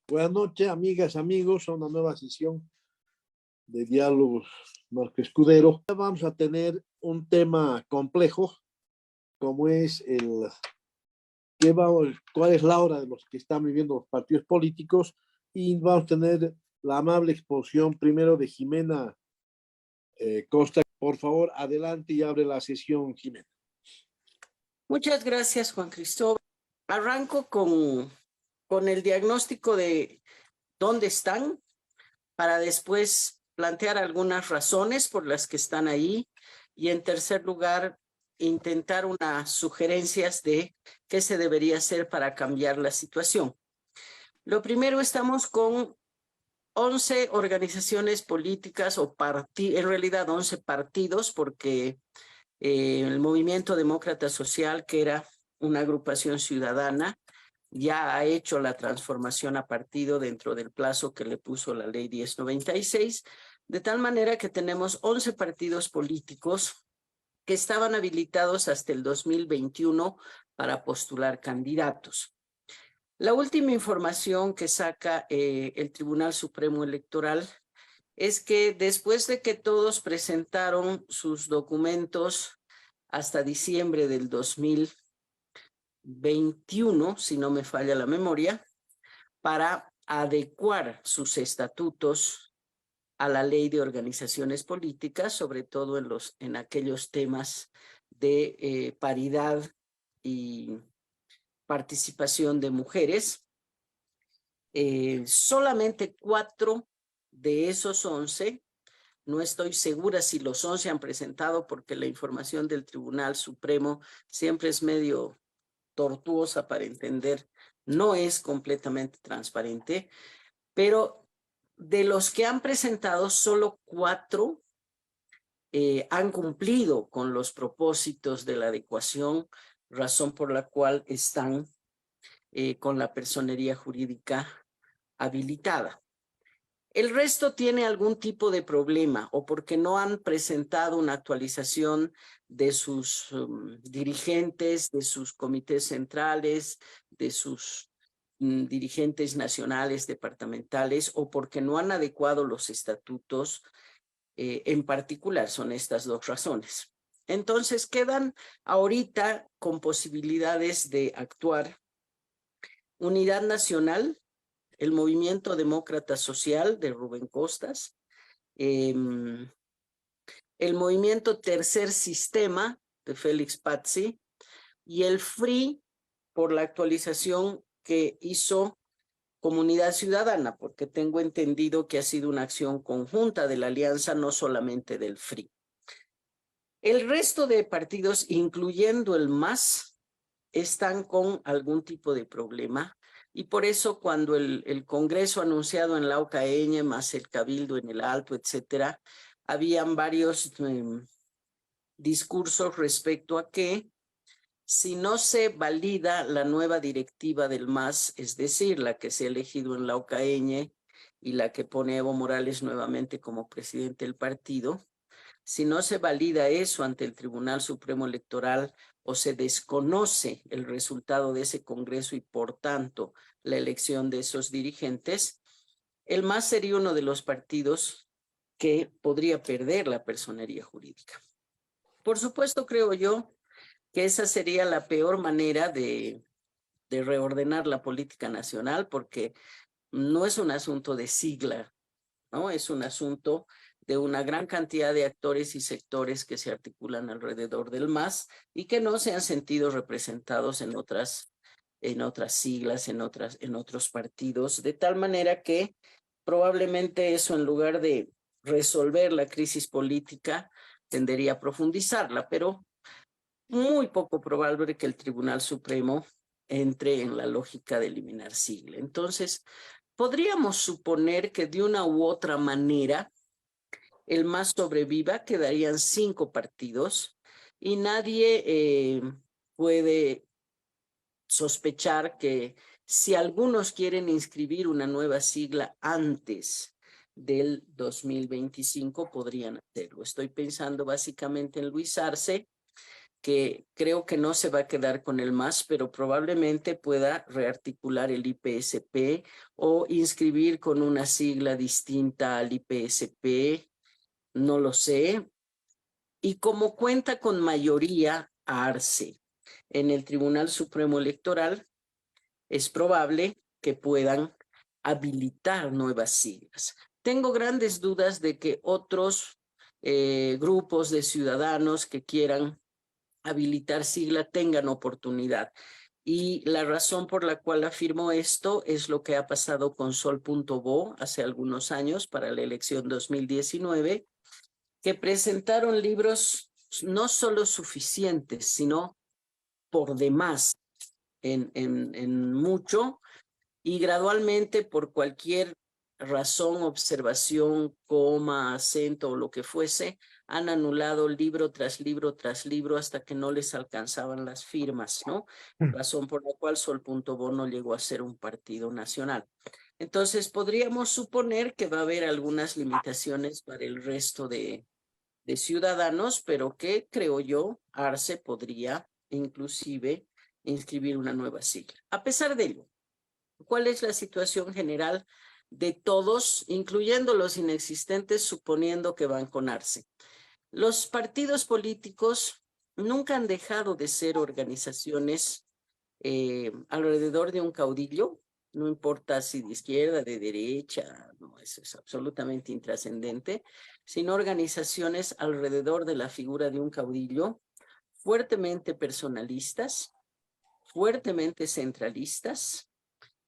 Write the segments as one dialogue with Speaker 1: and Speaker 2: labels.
Speaker 1: Buenas noches, amigas, amigos, a una nueva sesión de Diálogos Marco Escudero. Vamos a tener un tema complejo, como es cuál es la hora de los que están viviendo los partidos políticos, y vamos a tener la amable exposición primero de Jimena Costa. Por favor, adelante y abre la sesión, Jimena.
Speaker 2: Muchas gracias, Juan Cristóbal. Arranco con el diagnóstico de dónde están para después plantear algunas razones por las que están ahí y, en tercer lugar, intentar unas sugerencias de qué se debería hacer para cambiar la situación. Lo primero, estamos con 11 organizaciones políticas en realidad 11 partidos, porque el Movimiento Demócrata Social, que era una agrupación ciudadana, ya ha hecho la transformación a partido dentro del plazo que le puso la ley 1096, de tal manera que tenemos 11 partidos políticos que estaban habilitados hasta el 2021 para postular candidatos. La última información que saca el Tribunal Supremo Electoral es que después de que todos presentaron sus documentos hasta diciembre del 2021, si no me falla la memoria, para adecuar sus estatutos a la ley de organizaciones políticas, sobre todo en aquellos temas de paridad y participación de mujeres. Solamente 4 de esos 11, no estoy segura si los 11 han presentado, porque la información del Tribunal Supremo siempre es medio tortuosa para entender, no es completamente transparente, pero de los que han presentado, solo 4 han cumplido con los propósitos de la adecuación, razón por la cual están con la personería jurídica habilitada. El resto tiene algún tipo de problema, o porque no han presentado una actualización de sus dirigentes, de sus comités centrales, de sus dirigentes nacionales, departamentales, o porque no han adecuado los estatutos. En particular, son estas 2 razones. Entonces, quedan ahorita con posibilidades de actuar Unidad Nacional, el Movimiento Demócrata Social de Rubén Costas, el Movimiento Tercer Sistema de Félix Pazzi y el FRI, por la actualización que hizo Comunidad Ciudadana, porque tengo entendido que ha sido una acción conjunta de la alianza, no solamente del FRI. El resto de partidos, incluyendo el MAS, están con algún tipo de problema. Y por eso, cuando el Congreso anunciado en la Laucaeñe, más el Cabildo en el Alto, etcétera, habían varios discursos respecto a que si no se valida la nueva directiva del MAS, es decir, la que se ha elegido en la Laucaeñe y la que pone a Evo Morales nuevamente como presidente del partido, si no se valida eso ante el Tribunal Supremo Electoral o se desconoce el resultado de ese Congreso y, por tanto, la elección de esos dirigentes, el MAS sería uno de los partidos que podría perder la personería jurídica. Por supuesto, creo yo que esa sería la peor manera de reordenar la política nacional, porque no es un asunto de sigla, ¿no? Es un asunto de una gran cantidad de actores y sectores que se articulan alrededor del MAS y que no se han sentido representados en otras siglas, en otros partidos, de tal manera que probablemente eso, en lugar de resolver la crisis política, tendería a profundizarla, pero muy poco probable que el Tribunal Supremo entre en la lógica de eliminar sigla. Entonces, podríamos suponer que de una u otra manera el MAS sobreviva, quedarían 5 partidos y nadie puede sospechar que si algunos quieren inscribir una nueva sigla antes del 2025 podrían hacerlo. Estoy pensando básicamente en Luis Arce, que creo que no se va a quedar con el MAS, pero probablemente pueda rearticular el IPSP o inscribir con una sigla distinta al IPSP, no lo sé. Y como cuenta con mayoría ARCE en el Tribunal Supremo Electoral, es probable que puedan habilitar nuevas siglas. Tengo grandes dudas de que otros grupos de ciudadanos que quieran habilitar sigla tengan oportunidad. Y la razón por la cual afirmo esto es lo que ha pasado con Sol.bo hace algunos años para la elección 2019, que presentaron libros no solo suficientes, sino por demás en mucho, y gradualmente por cualquier razón, observación, coma, acento o lo que fuese, han anulado libro tras libro tras libro hasta que no les alcanzaban las firmas, ¿no? Razón por la cual Sol.bo no llegó a ser un partido nacional. Entonces, podríamos suponer que va a haber algunas limitaciones para el resto de ciudadanos, pero que, creo yo, ARCE podría inclusive inscribir una nueva sigla. A pesar de ello, ¿cuál es la situación general de todos, incluyendo los inexistentes, suponiendo que van con ARCE? Los partidos políticos nunca han dejado de ser organizaciones alrededor de un caudillo, no importa si de izquierda, de derecha, no, eso es absolutamente intrascendente, sino organizaciones alrededor de la figura de un caudillo, fuertemente personalistas, fuertemente centralistas,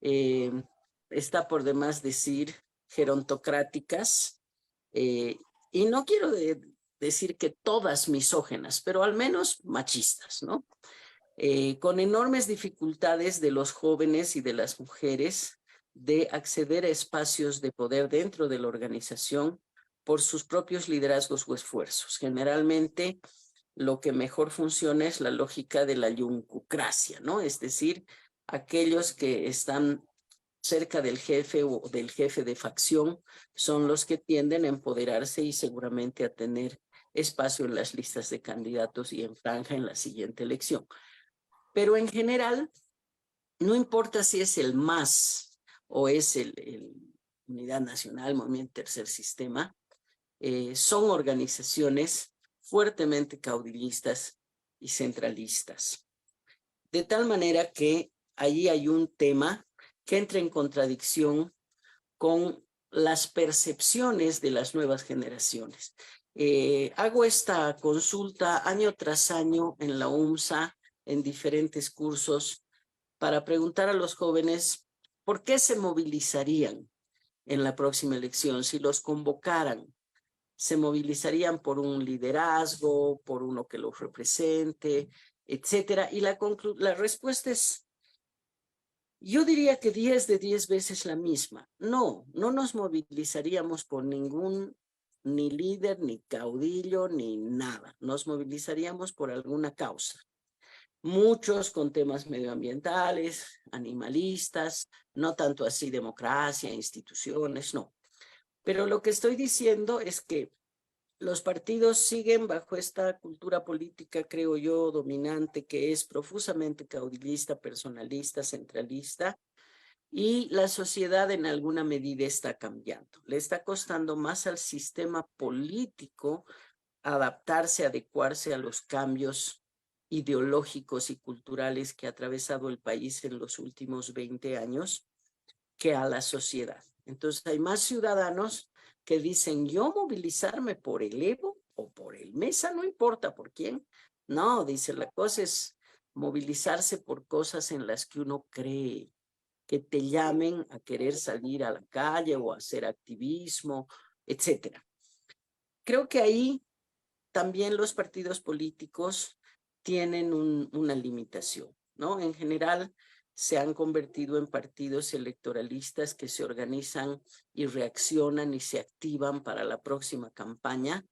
Speaker 2: eh, está por demás decir gerontocráticas, y no quiero decir que todas misógenas, pero al menos machistas, ¿no? Con enormes dificultades de los jóvenes y de las mujeres de acceder a espacios de poder dentro de la organización por sus propios liderazgos o esfuerzos. Generalmente lo que mejor funciona es la lógica de la yuncucracia, ¿no? Es decir, aquellos que están cerca del jefe o del jefe de facción son los que tienden a empoderarse y seguramente a tener espacio en las listas de candidatos y en franja en la siguiente elección. Pero en general, no importa si es el MAS o es el Unidad Nacional, Movimiento Tercer Sistema, son organizaciones fuertemente caudillistas y centralistas. De tal manera que allí hay un tema que entra en contradicción con las percepciones de las nuevas generaciones. Hago esta consulta año tras año en la UMSA, en diferentes cursos, para preguntar a los jóvenes por qué se movilizarían en la próxima elección si los convocaran. ¿Se movilizarían por un liderazgo, por uno que los represente, etcétera? Y la respuesta es, yo diría que 10 de 10 veces la misma. No nos movilizaríamos por ningún ni líder, ni caudillo, ni nada. Nos movilizaríamos por alguna causa. Muchos con temas medioambientales, animalistas, no tanto así democracia, instituciones, no. Pero lo que estoy diciendo es que los partidos siguen bajo esta cultura política, creo yo, dominante, que es profusamente caudillista, personalista, centralista, y la sociedad en alguna medida está cambiando. Le está costando más al sistema político adaptarse, adecuarse a los cambios ideológicos y culturales que ha atravesado el país en los últimos 20 años que a la sociedad. Entonces hay más ciudadanos que dicen, yo movilizarme por el Evo o por el Mesa, no importa por quién. No, dice, la cosa es movilizarse por cosas en las que uno cree, que te llamen a querer salir a la calle o a hacer activismo, etcétera. Creo que ahí también los partidos políticos tienen una limitación, ¿no? En general, se han convertido en partidos electoralistas que se organizan y reaccionan y se activan para la próxima campaña,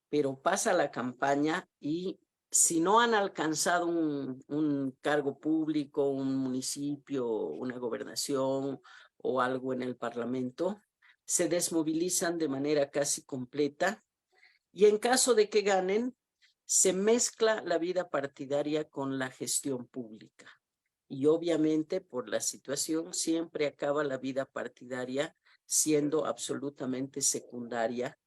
Speaker 2: pero pasa la campaña y si no han alcanzado un cargo público, un municipio, una gobernación o algo en el Parlamento, se desmovilizan de manera casi completa y en caso de que ganen, se mezcla la vida partidaria con la gestión pública. Y obviamente por la situación siempre acaba la vida partidaria siendo absolutamente secundaria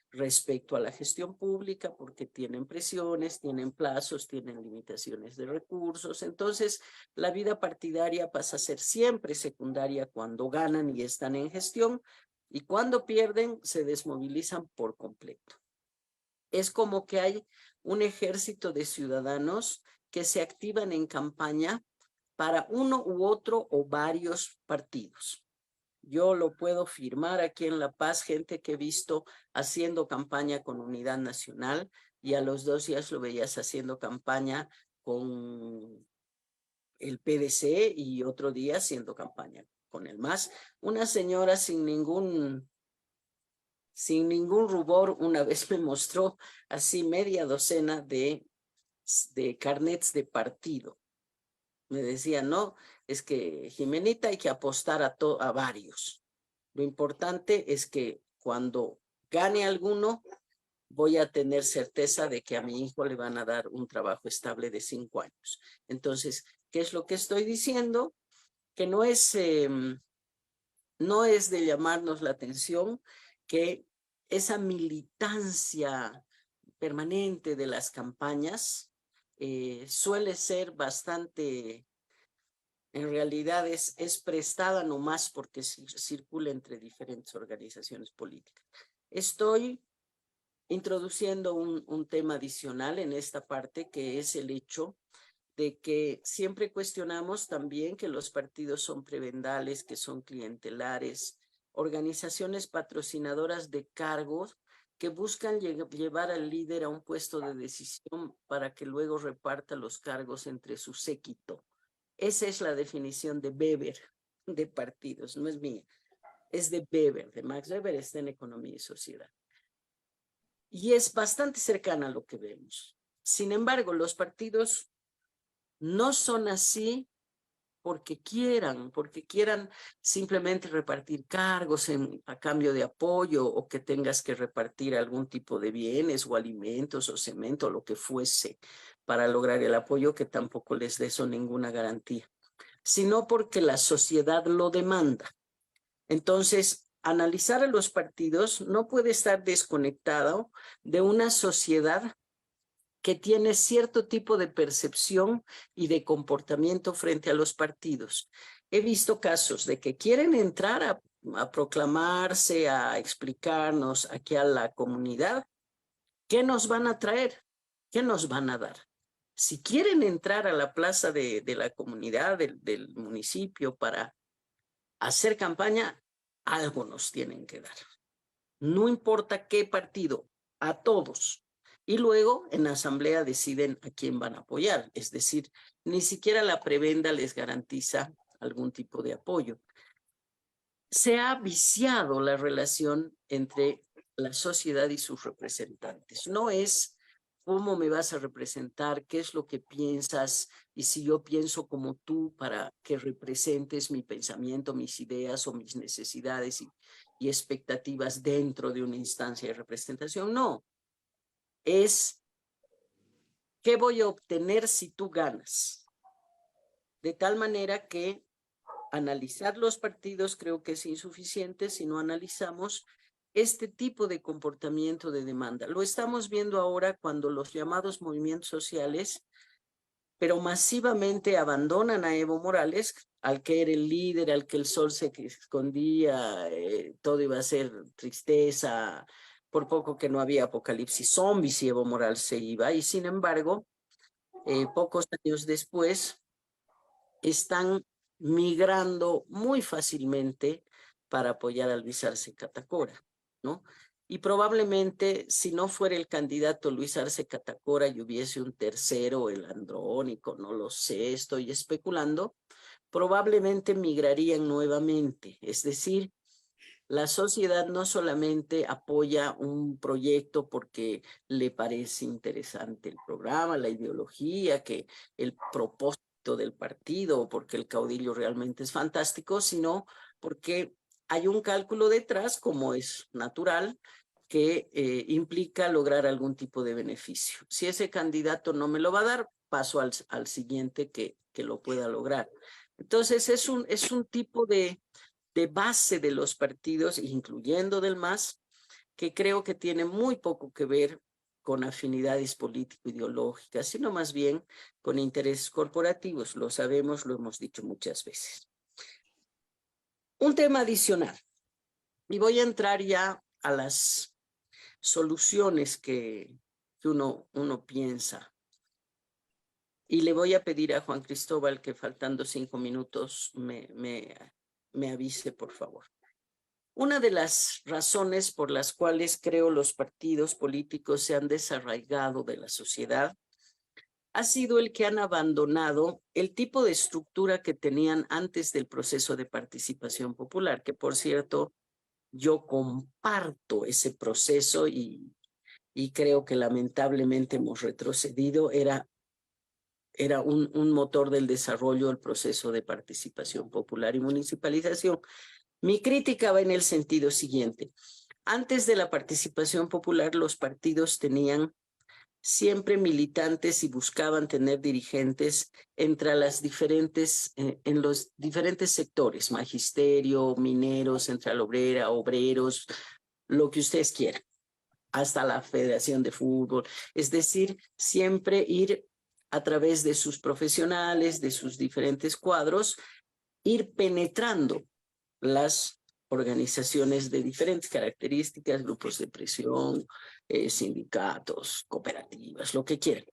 Speaker 2: respecto a la gestión pública porque tienen presiones, tienen plazos, tienen limitaciones de recursos. Entonces, la vida partidaria pasa a ser siempre secundaria cuando ganan y están en gestión y cuando pierden se desmovilizan por completo. Es como que hay un ejército de ciudadanos que se activan en campaña para uno u otro o varios partidos. Yo lo puedo firmar aquí en La Paz, gente que he visto haciendo campaña con Unidad Nacional y a los 2 días lo veías haciendo campaña con el PDC y otro día haciendo campaña con el MAS. Una señora sin ningún rubor una vez me mostró así media docena de carnets de partido. Me decía, no, es que Jimenita hay que apostar a varios. Lo importante es que cuando gane alguno, voy a tener certeza de que a mi hijo le van a dar un trabajo estable de 5 años. Entonces, ¿qué es lo que estoy diciendo? Que no es de llamarnos la atención que esa militancia permanente de las campañas suele ser bastante, en realidad es prestada nomás porque circula entre diferentes organizaciones políticas. Estoy introduciendo un tema adicional en esta parte que es el hecho de que siempre cuestionamos también que los partidos son prebendales, que son clientelares, organizaciones patrocinadoras de cargos que buscan llevar al líder a un puesto de decisión para que luego reparta los cargos entre su séquito. Esa es la definición de Weber de partidos, no es mía, es de Weber, de Max Weber, está en Economía y Sociedad. Y es bastante cercana a lo que vemos. Sin embargo, los partidos no son así porque quieran simplemente repartir cargos a cambio de apoyo o que tengas que repartir algún tipo de bienes o alimentos o cemento o lo que fuese para lograr el apoyo, que tampoco les dé eso ninguna garantía, sino porque la sociedad lo demanda. Entonces, analizar a los partidos no puede estar desconectado de una sociedad que tiene cierto tipo de percepción y de comportamiento frente a los partidos. He visto casos de que quieren entrar a proclamarse, a explicarnos aquí a la comunidad qué nos van a traer, qué nos van a dar. Si quieren entrar a la plaza de la comunidad, del municipio para hacer campaña, algo nos tienen que dar. No importa qué partido, a todos. Y luego en la asamblea deciden a quién van a apoyar. Es decir, ni siquiera la prebenda les garantiza algún tipo de apoyo. Se ha viciado la relación entre la sociedad y sus representantes. No es cómo me vas a representar, qué es lo que piensas y si yo pienso como tú para que representes mi pensamiento, mis ideas o mis necesidades y expectativas dentro de una instancia de representación. No, es qué voy a obtener si tú ganas. De tal manera que analizar los partidos creo que es insuficiente si no analizamos este tipo de comportamiento de demanda. Lo estamos viendo ahora cuando los llamados movimientos sociales, pero masivamente abandonan a Evo Morales, al que era el líder, al que el sol se escondía, todo iba a ser tristeza, por poco que no había apocalipsis zombies y Evo Morales se iba, y sin embargo, pocos años después, están migrando muy fácilmente para apoyar a Luis Arce Catacora, ¿no? Y probablemente si no fuera el candidato Luis Arce Catacora y hubiese un tercero, el Andrónico, no lo sé, estoy especulando, probablemente migrarían nuevamente. Es decir, la sociedad no solamente apoya un proyecto porque le parece interesante el programa, la ideología, que el propósito del partido o porque el caudillo realmente es fantástico, sino porque hay un cálculo detrás, como es natural, que implica lograr algún tipo de beneficio. Si ese candidato no me lo va a dar, paso al siguiente que lo pueda lograr. Entonces es un tipo de base de los partidos, incluyendo del MAS, que creo que tiene muy poco que ver con afinidades político-ideológicas, sino más bien con intereses corporativos. Lo sabemos, lo hemos dicho muchas veces. Un tema adicional, y voy a entrar ya a las soluciones que uno piensa. Y le voy a pedir a Juan Cristóbal que faltando 5 minutos me avise, por favor. Una de las razones por las cuales creo los partidos políticos se han desarraigado de la sociedad ha sido el que han abandonado el tipo de estructura que tenían antes del proceso de participación popular, que por cierto, yo comparto ese proceso y creo que lamentablemente hemos retrocedido. Era un motor del desarrollo del proceso de participación popular y municipalización. Mi crítica va en el sentido siguiente. Antes de la participación popular, los partidos tenían siempre militantes y buscaban tener dirigentes entre las diferentes, en los diferentes sectores, magisterio, mineros, central obrera, obreros, lo que ustedes quieran, hasta la Federación de Fútbol. Es decir, siempre ir a través de sus profesionales, de sus diferentes cuadros, ir penetrando las organizaciones de diferentes características, grupos de presión, sindicatos, cooperativas, lo que quieran.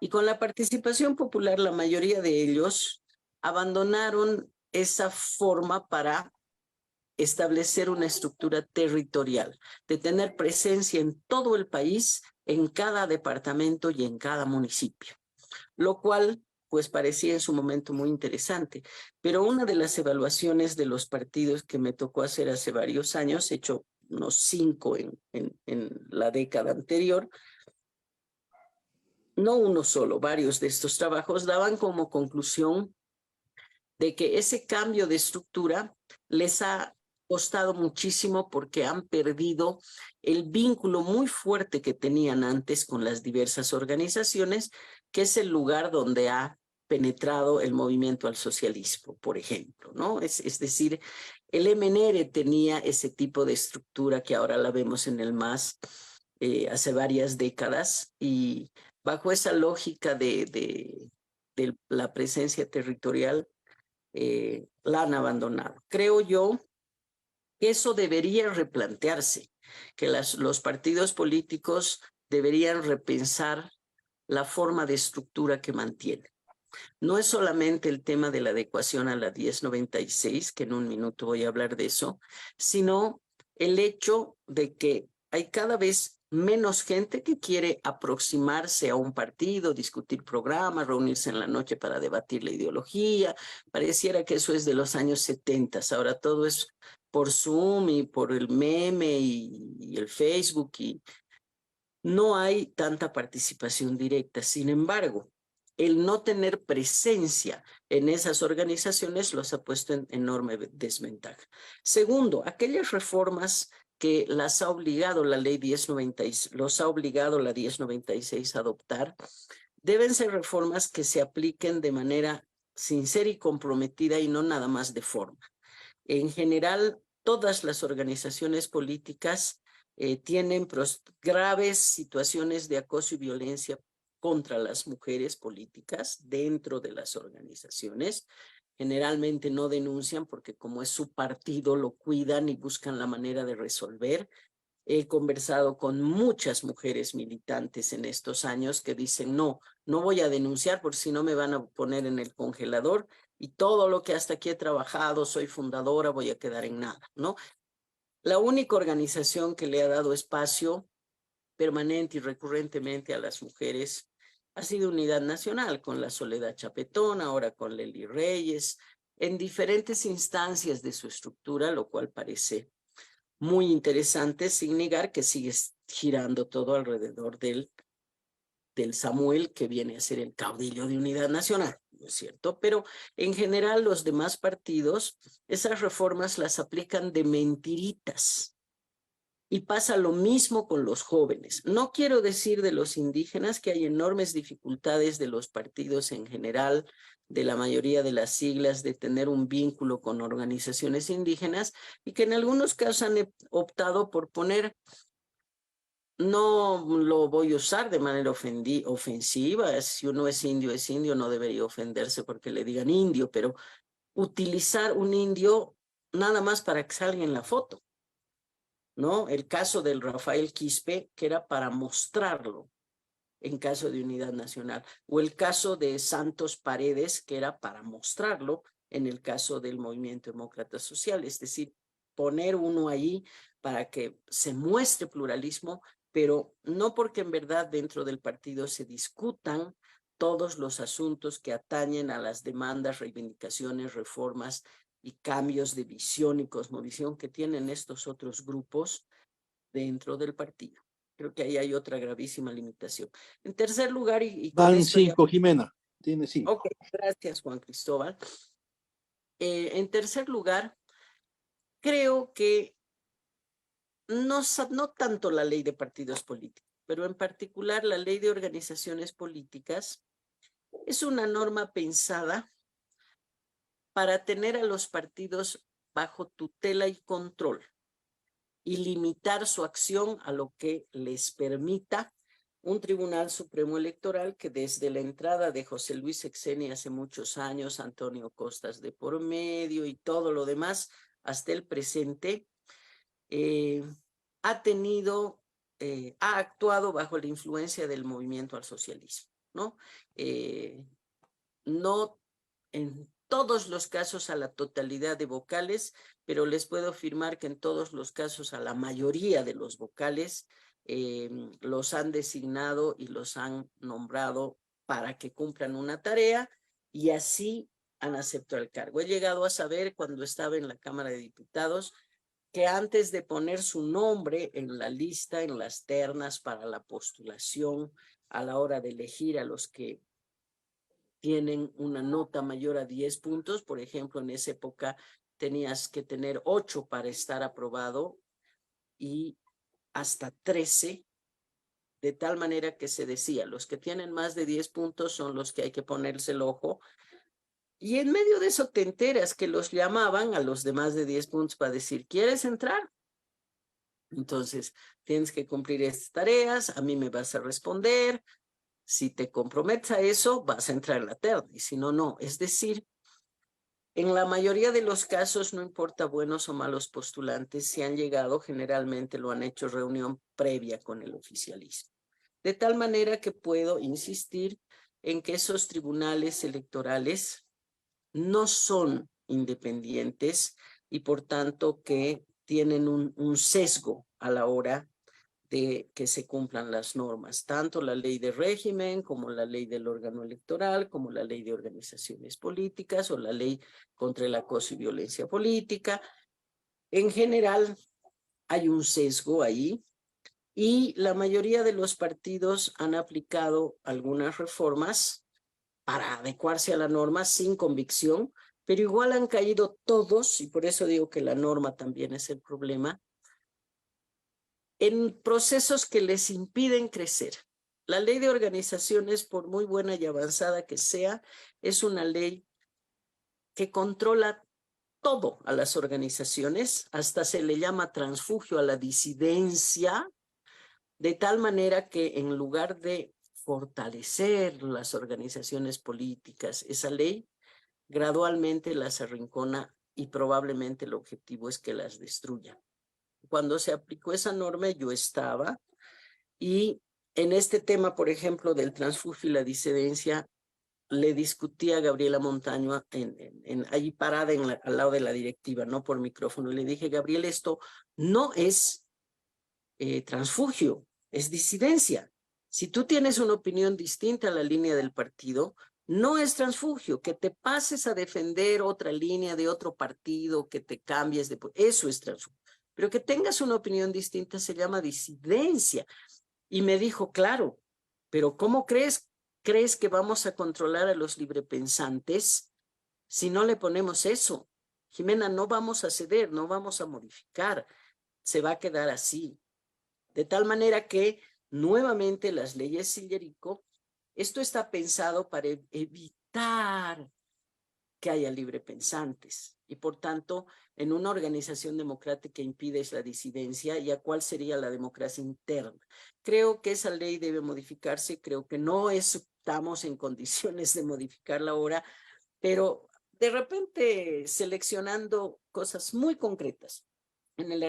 Speaker 2: Y con la participación popular, la mayoría de ellos abandonaron esa forma para establecer una estructura territorial, de tener presencia en todo el país, en cada departamento y en cada municipio, lo cual pues parecía en su momento muy interesante. Pero una de las evaluaciones de los partidos que me tocó hacer hace varios años, he hecho unos 5 en la década anterior, no uno solo, varios de estos trabajos daban como conclusión de que ese cambio de estructura les ha costado muchísimo porque han perdido el vínculo muy fuerte que tenían antes con las diversas organizaciones, que es el lugar donde ha penetrado el movimiento al socialismo, por ejemplo, ¿no? Es decir, el MNR tenía ese tipo de estructura que ahora la vemos en el MAS hace varias décadas, y bajo esa lógica de la presencia territorial, la han abandonado. Creo yo que eso debería replantearse, que los partidos políticos deberían repensar la forma de estructura que mantienen. No es solamente el tema de la adecuación a la 1096, que en un minuto voy a hablar de eso, sino el hecho de que hay cada vez menos gente que quiere aproximarse a un partido, discutir programas, reunirse en la noche para debatir la ideología. Pareciera que eso es de los años 70. Ahora todo es por Zoom y por el meme y el Facebook, y no hay tanta participación directa. Sin embargo, el no tener presencia en esas organizaciones los ha puesto en enorme desventaja. Segundo, aquellas reformas que las ha obligado la ley 1096, los ha obligado la 1096 a adoptar, deben ser reformas que se apliquen de manera sincera y comprometida, y no nada más de forma. En general, todas las organizaciones políticas tienen graves situaciones de acoso y violencia contra las mujeres políticas dentro de las organizaciones. Generalmente no denuncian porque, como es su partido, lo cuidan y buscan la manera de resolver. He conversado con muchas mujeres militantes en estos años que dicen, no voy a denunciar por si no me van a poner en el congelador, y todo lo que hasta aquí he trabajado, soy fundadora, voy a quedar en nada, ¿no? La única organización que le ha dado espacio permanente y recurrentemente a las mujeres ha sido Unidad Nacional, con la Soledad Chapetón, ahora con Lely Reyes, en diferentes instancias de su estructura, lo cual parece muy interesante, sin negar que sigue girando todo alrededor del Samuel, que viene a ser el caudillo de Unidad Nacional, ¿no es cierto? Pero en general los demás partidos, esas reformas las aplican de mentiritas. Y pasa lo mismo con los jóvenes. No quiero decir de los indígenas que hay enormes dificultades de los partidos en general, de la mayoría de las siglas, de tener un vínculo con organizaciones indígenas y que en algunos casos han optado por poner, no lo voy a usar de manera ofensiva, si uno es indio, no debería ofenderse porque le digan indio, pero utilizar un indio nada más para que salga en la foto, ¿no? El caso del Rafael Quispe, que era para mostrarlo en caso de unidad nacional, o el caso de Santos Paredes, que era para mostrarlo en el caso del Movimiento Demócrata Social, es decir, poner uno ahí para que se muestre pluralismo, pero no porque en verdad dentro del partido se discutan todos los asuntos que atañen a las demandas, reivindicaciones, reformas y cambios de visión y cosmovisión que tienen estos otros grupos dentro del partido. Creo que ahí hay otra gravísima limitación. En tercer lugar, y con
Speaker 1: Van
Speaker 2: esto ya...
Speaker 1: 5, Jimena. Tiene 5.
Speaker 2: Ok, gracias, Juan Cristóbal. En tercer lugar, creo que no tanto la ley de partidos políticos, pero en particular la ley de organizaciones políticas es una norma pensada para tener a los partidos bajo tutela y control y limitar su acción a lo que les permita un Tribunal Supremo Electoral que desde la entrada de José Luis Exeni hace muchos años, Antonio Costas de por medio y todo lo demás, hasta el presente, ha actuado bajo la influencia del movimiento al socialismo, ¿no? No en todos los casos a la totalidad de vocales, pero les puedo afirmar que en todos los casos a la mayoría de los vocales los han designado y los han nombrado para que cumplan una tarea y así han aceptado el cargo. He llegado a saber cuando estaba en la Cámara de Diputados que antes de poner su nombre en la lista, en las ternas para la postulación, a la hora de elegir a los que tienen una nota mayor a 10 puntos, por ejemplo, en esa época tenías que tener 8 para estar aprobado y hasta 13, de tal manera que se decía, los que tienen más de 10 puntos son los que hay que ponerse el ojo. Y en medio de eso te enteras que los llamaban a los de más de 10 puntos para decir, ¿quieres entrar? Entonces, tienes que cumplir estas tareas, a mí me vas a responder, si te comprometes a eso, vas a entrar en la terna, y si no, no. Es decir, en la mayoría de los casos, no importa buenos o malos postulantes, si han llegado, generalmente lo han hecho reunión previa con el oficialismo. De tal manera que puedo insistir en que esos tribunales electorales no son independientes y por tanto que tienen un sesgo a la hora de que se cumplan las normas, tanto la ley de régimen como la ley del órgano electoral, como la ley de organizaciones políticas o la ley contra el acoso y violencia política. En general hay un sesgo ahí y la mayoría de los partidos han aplicado algunas reformas para adecuarse a la norma sin convicción, pero igual han caído todos, y por eso digo que la norma también es el problema, en procesos que les impiden crecer. La ley de organizaciones, por muy buena y avanzada que sea, es una ley que controla todo a las organizaciones, hasta se le llama transfugio a la disidencia, de tal manera que en lugar de fortalecer las organizaciones políticas, esa ley gradualmente las arrincona y probablemente el objetivo es que las destruya. Cuando se aplicó esa norma yo estaba y en este tema, por ejemplo, del transfugio y la disidencia, le discutí a Gabriela Montaño allí parada al lado de la directiva, no por micrófono, y le dije, Gabriel, esto no es transfugio, es disidencia. Si tú tienes una opinión distinta a la línea del partido, no es transfugio, que te pases a defender otra línea de otro partido, que te cambies de... Eso es transfugio. Pero que tengas una opinión distinta se llama disidencia. Y me dijo, claro, pero ¿cómo crees que vamos a controlar a los librepensantes si no le ponemos eso? Jimena, no vamos a ceder, no vamos a modificar, se va a quedar así. De tal manera que nuevamente las leyes Sillerico, esto está pensado para evitar que haya librepensantes y por tanto en una organización democrática impides la disidencia, ¿y a cuál sería la democracia interna? Creo que esa ley debe modificarse, creo que no estamos en condiciones de modificarla ahora, pero de repente seleccionando cosas muy concretas. En el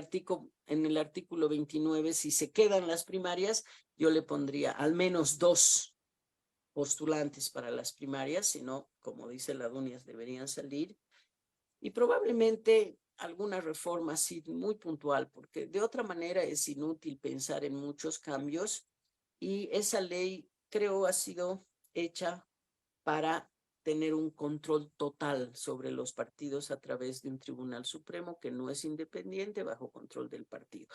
Speaker 2: artículo 29, si se quedan las primarias, yo le pondría al menos 2 postulantes para las primarias, sino, como dice la Dunias, deberían salir. Y probablemente alguna reforma así muy puntual, porque de otra manera es inútil pensar en muchos cambios. Y esa ley, creo, ha sido hecha para tener un control total sobre los partidos a través de un Tribunal Supremo que no es independiente bajo control del partido.